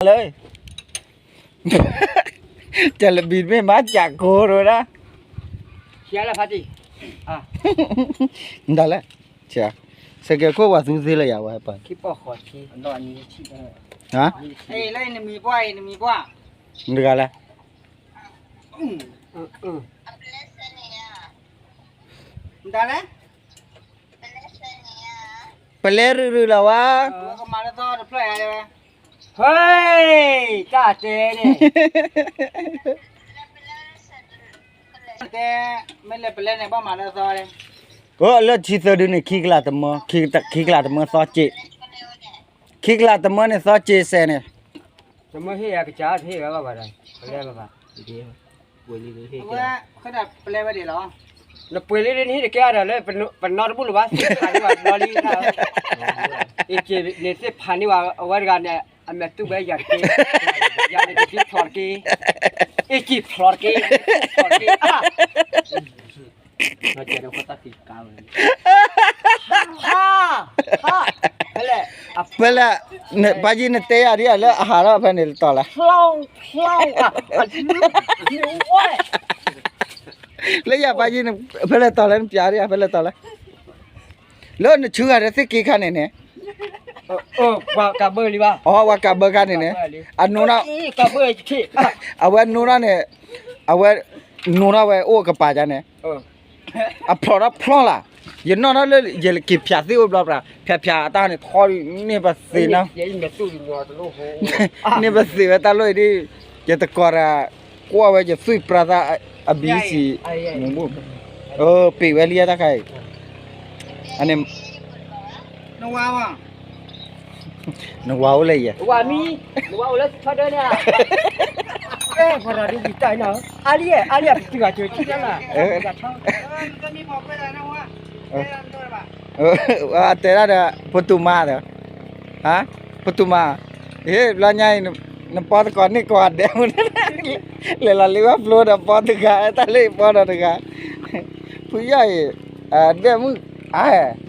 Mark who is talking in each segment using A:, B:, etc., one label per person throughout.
A: เลยจะระบินไม่มาจากโคเลยนะ
B: เชียร์แล้วพัดดิ
A: ได้แล้วเชียสเกลโคว่าซูซิเลยอย่าวะปะ
B: คิดปอกขอชีอันตอนนี้ชี
A: ฮะ
B: เอ้ยไล่นี่มีป้ายนี่มีป้า
A: นึกอะไร
B: ได้แล้ว
A: ไปเล่รือแล้ววะ
B: ก็มาแล้วต่อจะเพลย์อะไรวะเฮ้ยจ้าเจนี่แต่ไม่เล่นไปเล่นในบ้านมาแล้วต่อเลย
A: โอ้แล้วชีสดูนี่คิกลาตมคิกลาตมซอเจคิกลาตมเนี่ยซอเจเซเนี่ย
B: จะมาเฮียกระจาเฮียก็บ้าได้ไปเล่นบ้าดีๆบุยลีเฮียว่าขนาดไปเล่นไปดีหรอแล้วปุยลีนี่เด็กแก่เลยเป็นนอร์บุลวะพันนี่ว่านอรีนะอีเจเนี่ยสิพันนี่ว่าวันกันเนี่ยอันเมื่อตู้ใบยากียาเนี่ยจีพลอร์กีอีจีพลอร์กีเราเจอเราตัดติดกาวเลยฮ่าเฮ้ย
A: เวลาเนี่ยบาจีเนี่ยเตะอะไรแล้วอาหารอะไรเนี่ยต่อละ
B: พล่องหิวโว้ย
A: แล้วอย่าบาจีเนี่ยเวลาต่อแล้วพิจารณาเวลาต่อแล้วแล้วเนี่ยชื่ออะไรสิกี่ขันเนี่ย
B: ว่ากาเบอร์ลีวะ
A: อ๋อว่ากาเบอร์กันเนี่ยอันนู้นนะ
B: กาเบอร์ที่
A: เอาไว้นู้นเนี่ยเอาไว้นู้นเอาไว้โอ้กระป๋าจานเนี่ยพลอละยันนอนนั่นเลยยันกิบพิาซิวบลาบลาพิาตาเนี่ยทอนี่ภาษีนะ
B: ยังแบบตู้อยู่ตลอด
A: นี่ภาษีว่าตลอดดิจะตะกอระกัวไว้จะซุยปราดาอบิสิมุบุปีเวลียตะไคอันนี้
B: น้องว้าว
A: นึกว่าเลยอ่ะ
B: ว่ามีนึกว่าเลยชอบเดินเนี่ยพอเราดูวิจัยเนาะอาลีพี่ก็เจอที่นั่นล่ะก็มีบอกไปแล้วนะว่า
A: ว่าแต่ละเนี่ยพุตุมาเด้อฮะพุตุมาเฮ้ยลาใหญ่นปอตก่อนนี่ก่อนเดี๋ยวเลยละลิว่าฟลูดปอตกาตะเลยปอตกาผู้ใหญ่เดี๋ยวมึง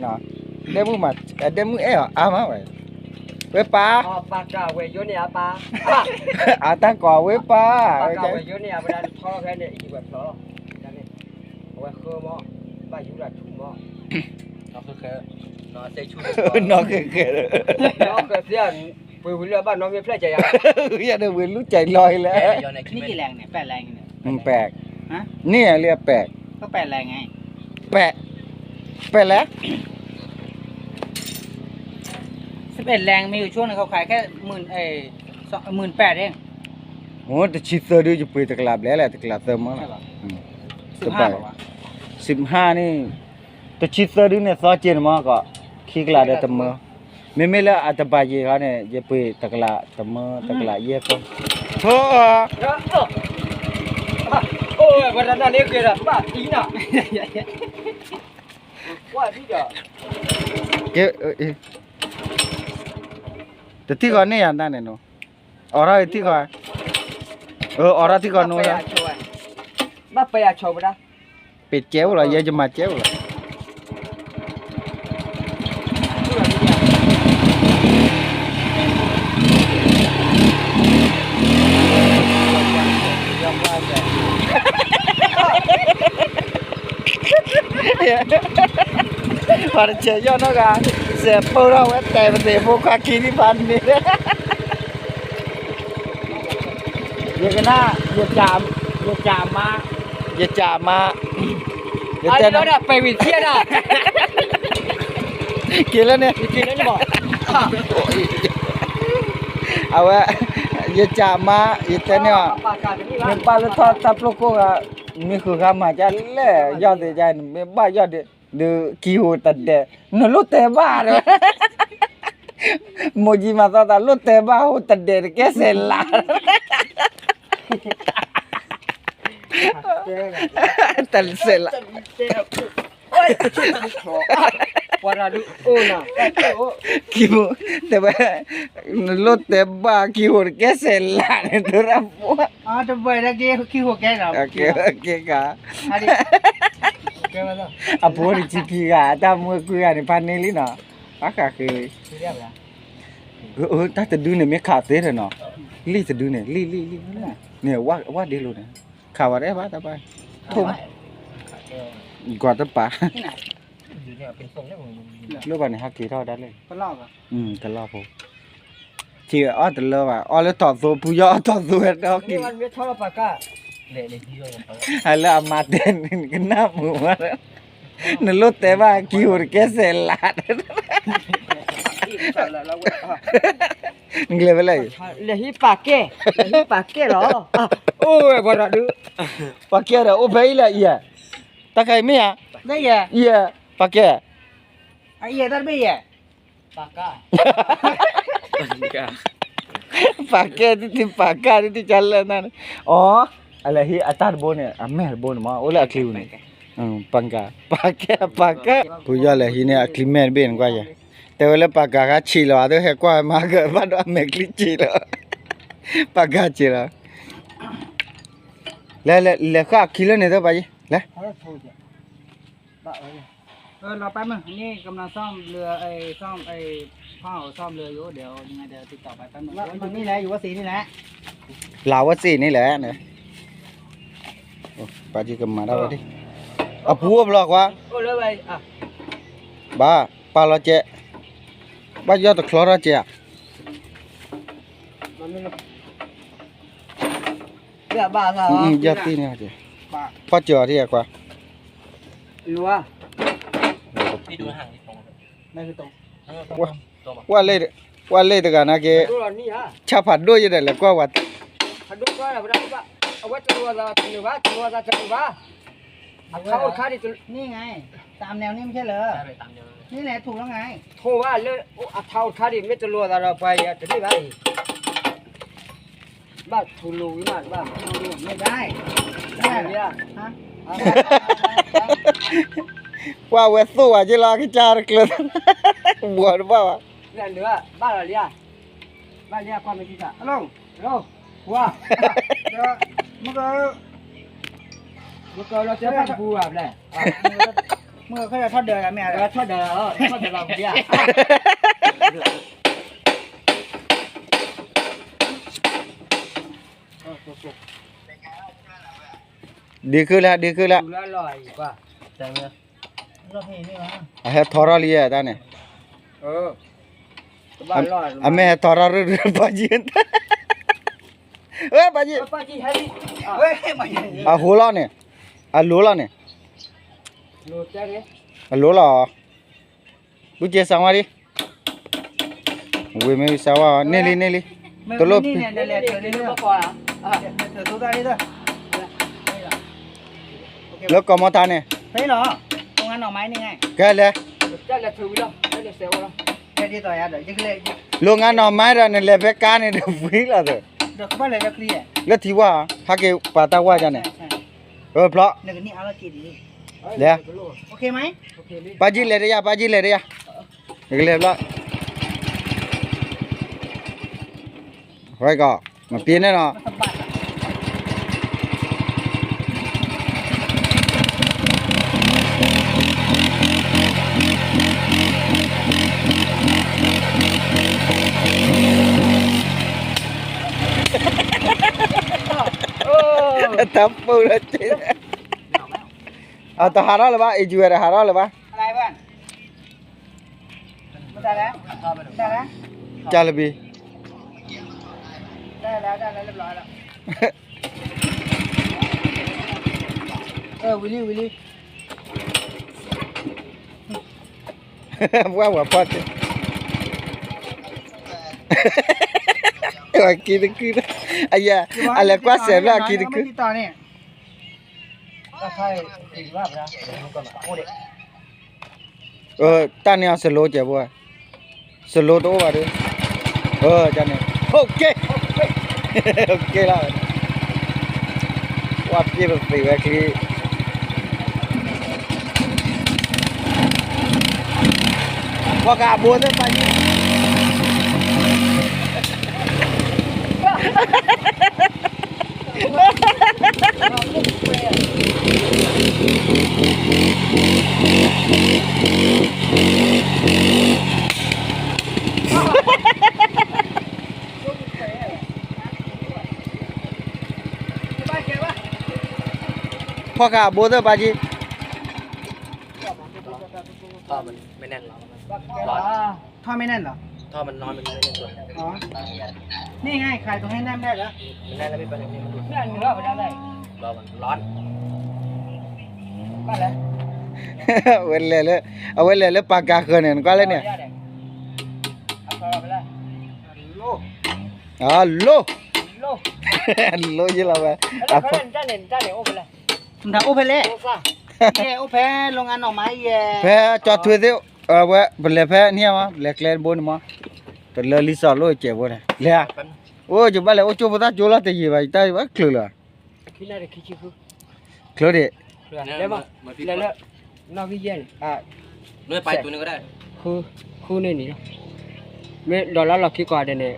A: เนาะเดี๋ยวมึงมาเดี๋ยวมึงมาไว้เวป้า
B: ปากกาเวโยเนี่ยป้า
A: ตั้งก่อเวป้า
B: ปากกาเวโยเนี่ยเวลาท่อแค่เนี่ยอีกแบบท่อนั่นนี่เอาไว้เคอหม้อบ้านอยู่ระชุ่มหม้อนอกคือน้องใส่ชุ่ม
A: นอกคือ
B: น้องก็เสียไปหุ่นเรือบ้านน้องมีเพลย์ใจยัง
A: อย่าได้หุ่นรู้ใจลอยแล้ว
B: นี่กี่แรงเนี่ย8แรงเนี่ย
A: มันแปลกฮะนี่เรียกแปลก
B: ก็8แรงไง
A: แปะแล้ว
B: 11แรงมีอยู่ช่วงนึงเขาขายแค่18,000เอง
A: โอ้แต่ชิดเซอร์ดูจะไปตะกลับแล้วแหละตะกลับเติมมั้ง15นี่แต่ชิดเซอร์ดูเนี่ยซอเจนมาก็ขี้กลาได้ตะมือไม่ละอัตบายเขาเนี่ยจะไปตะกลับตะมือตะกลับเยี่ยก็
B: โอ้ยวันนั้นเนี่ยเกิดบ้าอีน่ะว่าที่จะ
A: แต่ที่ก่อนนี่ยันได้เนี่ยเนาะออร่าที่ก่อนออร่าที่ก่อนโน้น
B: บ้าไปอาโชว์ไปนะ
A: เป็ดเจ้าเหรอเยอะจะมาเจ้าเหรอพอเจอยอดนักการเสียปูเราไว้แต่เสียปูคาคีนี่พันนี่อย่ากันนะอย่าจามมา
B: ไอ้เราเนี่ยไปวิเทียนะ
A: กินแล้วเนี่ย
B: กินแล้วจะบอก
A: เอาไว้อย่าจามมาอย่าเต้นเนี่ยมันปลาลูกทอดทับลูกก็มีคือข้ามาจันเล่ยอดเดียร์ไม่บ้ายอดเดือคิวตัดเดนลุเตบ้าเลยโมจิมาตาลุเตบ้าหูตัดเดแกเซลล่าตัดเซลล่า
B: วันละดูโอ้น่ะ
A: คิวแต่ว่าลุเตบ้าคิวแกเซลล่าเนี่ยตัวรับวัว
B: จะไปแล้วคิวแกนะ
A: โอเคค่ะApa ni ciki ka? Tak mu aku kan panen li nak. Akak ke. Tak tedu ni me khate dah nak. Li sedu ni. Li. Ni wa dia lu ni. Khawa deh ba ta ba. Thum. Gwa ta pa.
B: ที่ไหน
C: อยู่เนี่ยเป็นทรงได้ผม
A: Lu ba ni ha ki tho da le.
B: ก็ลอกอ่ะ
A: Ka lo pho. Chi o ta lo ba. O le to so pu yo to so da
B: นี่
A: ki.
B: มันไม่ชอบปากก้า
C: เละที่ก็ยังไป
A: Hala amaten ke na mu ma. Nelu te ba ki ur ke se la.
B: ที่สั่นแล้วเว้ย
A: Ngle ba le.
B: เหลือที่ปากแก้เหลือที่ปากแก้เหรอโอ้ยบ่ได้ดู
A: Pa ke da o bai la ya. Ta kai me ya.
B: ได้แย่
A: Ya. Pa ke.
B: ไอ้เหี้ยได้ไม่แย่ปากก้า
A: Pakai tu pakai tu jalan kan. Oh, alahi atar bone, amer bone ma ola akliu ni. Pakai. Puja lah ini akli mer ben kwa ya. Te ola pakai ka chilo ado he kwa ma ga ba do amer kli chilo. Pakai chilo. Le ka kilo ni to ba ji. Le.
B: เราแป๊บนึงนี่กำลังซ่อมเรือซ่อมพ่อซ่อมเรืออยู่เดี๋ยวยังไงเดี๋ยวติดต่อไปแป๊บนึงอยู่นี่แหละอยู่วัดศรีนี่แหละ
A: Lawat si ni lah ni. Oh, ba ji ke ma da ba di. Apu blok wa.
B: โอ้เลยไปอ่ะ
A: Ba, pa lo che. Ba yo to klora che.
B: มันไม่เรือบ้าซะ
A: Ya ti ni aja. Pa cho ti ya kwa.
B: รัว
C: ที่ดูห่างที่ตรง
B: นั่นคือตรง
A: Wa le de kana ke
B: รัวนี่ฮะ
A: cha phat do ye de le kwa wa.
B: ฮัดดูก็แบบว่าเอาไว้ตัวเราตัวนึงว่าตัวเราตัวนึงว่าเขาค่าดินี่ไงตามแนวนี้ไม่ใช่เหรอ
C: ได้ไปตามเดียว
B: นี่แหละถูกแล้วไงโทรว่าเลือเอาเท้าค่าดิไม่ตัวเราไปจะได้ไหมบ้าทุลูวิมานบ้าไม่ได้ได้เนี่ยฮะ
A: Wa we so wa je la ke cha kle. Bo ba wa.
B: เรื่องเนื้อบ้านอะไรอ่ะบ้านเนี่ยความเป็นจริงอ่ะลงว้าเดี๋ยวมันก็เราจะไปบูแบบไหนเมื่อเขาจะทอดเดือดแม่เราทอดเดือดทอดเดือดเราเนี่ย
A: Di ke la.
B: ดูแลอร่อยกว่า
C: ใช่ไหม
B: เราเห็นนี่มั้ง
A: Ha thora li ya ta ne.
B: บ้านอร่อย
A: Ame thora ru ba ji. Eh ba ji.
B: ป้าจีให้เฮ้ยมา
A: A ho la ne. A lo la ne.
B: โลเจ๊เนี่ย
A: A lo la. Bu je sa wa di. We me sa wa ne li.
B: นี่เนี่ยเดี๋ยวเดี๋ยวมาก่อนอ่ะเดี๋ยวตัวตานี่ด้วย
A: Lo ko mo ta ne.
B: เฮ้ยเหรอตรงนั้นหน่อไม้นี่ไง
A: Ke le.
B: เจ๊เลยถือวิลล์เจ๊เลยเซลล์แล้วแค่ที่ต่อยอ่ะเดี๋ยวจะเลย
A: Lo nga no mai ra ne le be ka ne de wi la de.
B: เดี๋ยวเขาไปเลยจะเคลียร์
A: Le thi wa ha ke pa ta wa ja ne. Blo.
B: หนึ่งนี่เอาละกี่ดี
A: Le.
B: โอเคไหม
A: Pa ji le de ya. Le blo. Rồi có. Mà pin này nó.
B: สะบัดอ่ะ
A: Tapu lah cik. Atau hara lah pak, iju ada hara lah pak.
B: อะไรบ้างได้แล้วได้แล้ว
A: Cah lebih.
B: ได้แล้วเรียบร้อยแล้ววิลลี่
A: Buat apa tu? Laki dekat. Ayah, ala kuasa lah laki
B: ไม่
A: dekat.
B: ติดต่อเนี่ยก็ใช่อีกรอบนะก่อนโอ้เด็ก
A: Tanya slow je buat. Slow tu baru. Jangan. Okey. Okey lah. Wah, dia betul lagi. Wah, kabur tu pagi. พ่อกะโบเตอร์ปาจี
C: ท่อมันไม่แน่นหรอก
B: ท่อไม่แน่นเหรอ
C: ท่อมันน้อยมันไม่แน่นส่วน
B: อ๋อนี่ไงขายตรงให้แน่นได้แล้ว
C: มันแน่นแล้วพี่ไปทางนี้มันดูด
B: แน่นอยู่แล้วไม่ได้
C: รอมันร้อน
B: ก็แล้ว
A: เว้นเลยเอาเว้นเลยปากกาเกินเนี่ยก็เลยเนี่ย
B: เอาไปเลยโล
A: อ๋อโล
B: โล
A: โลยี่ละเว้ย
B: แล้วก็จ้าเด่นโอไปเลยถ้าโอไปเลยโอซ่าโอแพ้โรงงานหน่อไม้แย่
A: แพ้จอดถวยเดียวเว้ยเป็นเลยแพ้เนี่ยมาเล็กเล่นบนมาเป็นเลยลิซ่าโลเจ็บบ่ได้เลย
C: แป๊บ
A: โอ้จุบเลยโอ้จุบตาจุลาเตยีไปตายว่าคลือละ
B: ขี้น่าจะขี้ชิคุ
A: คลือดิ
B: เลยมั้งเลยนอกที่เย็น
C: เนื้อไปตัวนึงก็ได้
B: คู่นี่นี่ไม่ดอลลาร์เราขี้กว่าเดี๋ยวนี้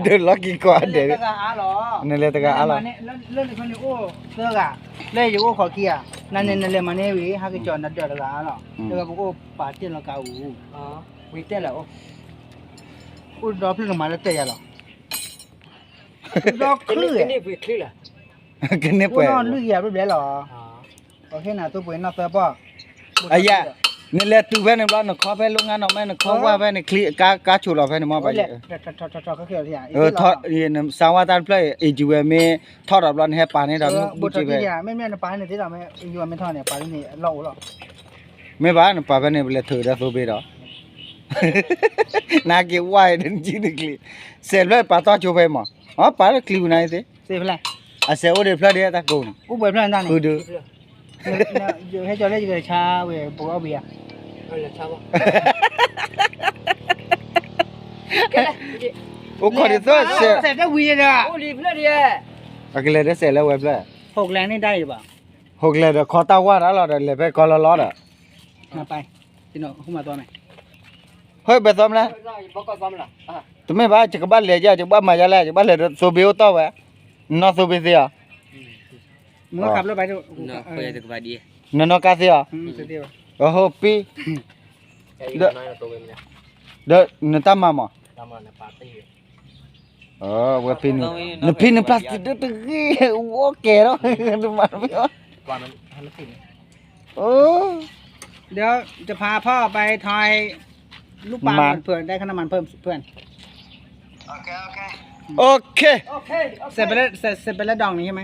A: เดินล็อกกี่กว่าเดี๋ยว
B: ตะกาอาหรอ
A: นี่เลยตะกาอะไร
B: เรื่องในคนนี้โอ้เลิกอ่ะเล่ยอยู่โอ้ขอเกียร์นั่นเนี่ยเลยมาเนี่ยวิฮักกิจอนนัดเดือดตะกาหรอแล้วก็โอ้ป่าเตี้ยนละกาอูอ๋อวิเตี้ยแล้วโอ้ดอกพี่ลงมาแล้วเตี้ยหรอดอกคลื่นนี่วิคลื่นล่ะ
A: กันเนี่ย
B: โอ้
A: เปิด
B: นอนลึกอย่าไปเบี้ยหรอโอเคนะตัวเปิดนอกตัวป่ะ
A: อายะนี่แหละตูเว้นบ้านขอไปโรงงานเอาแม่นขอว่าไปในคลิกาชูเราไปในมาไป
B: ทอก็คืออย่าง
A: ทอดนี่สาวตันเพลย์อีจูเวเมทอดรับร้อนให้ปานนี่ดอก
B: บุตรที่อย่างไม่ปลาเนี่ยที่เราไม่อยู่ไม่ทอดเนี่ยปลาที่นี่เล่าหรอ
A: ไม่บ้านปาไปเนี่ยเบลถือได้โซเบดอนาเกวายดันจีนคลิเซลเลยปาตอชูไปมาอ๋อปาคลิวไหนสิ
B: เสียไปเลย
A: อาเซโอเดพลาเดียตะกูน
B: อู้เปิดเพลงนั่น
A: คือดู
B: อยู่ให้จอได้อยู่ชาเว้ยปกเอาเบียร์ชาบ่
A: โอ้คนที่ตัวเซ
B: เสร็จได้วีเลยอ่ะโอ้รีบเลยดิ
A: อะกเลยได้เซลแล้วเว็บแล้ว
B: 6แรงนี่ได้หรือเปล่า
A: หกเลยเดี๋ยวขอตาว่าแล้วเราเลยไปกอลล้ออ่ะ
B: มาไปพี่น้องเข้ามาตัวไหน
A: เฮ้ยไปซ้อมแล้ว
B: บอกก็ซ้อมล่ะ
A: tu me ba che ba le ja che ba ma ja le ba le so be to wa no so be sia
B: มึงขับรถไปดู
C: เนาะไปจะไปดี
A: no no ka sia
B: สุดเดียว
A: oh ho pi
C: ไอ้น้อยตัวเป็นเนี่ย
A: de ne ta mama
C: ตามมาในปาร์ตี้
A: oh wa pi ne pi ne plastic de te wo ke ro tu ma bi
C: ว่ามันทำไม่ติด
A: oh
B: เดี๋ยวจะพาพ่อไปทอยลูกปลาเพื่อนได้ขนาดมันเพิ่มเพื่อน
A: okay
B: เสร็จไปแล้วดองนี้ใช่ไหม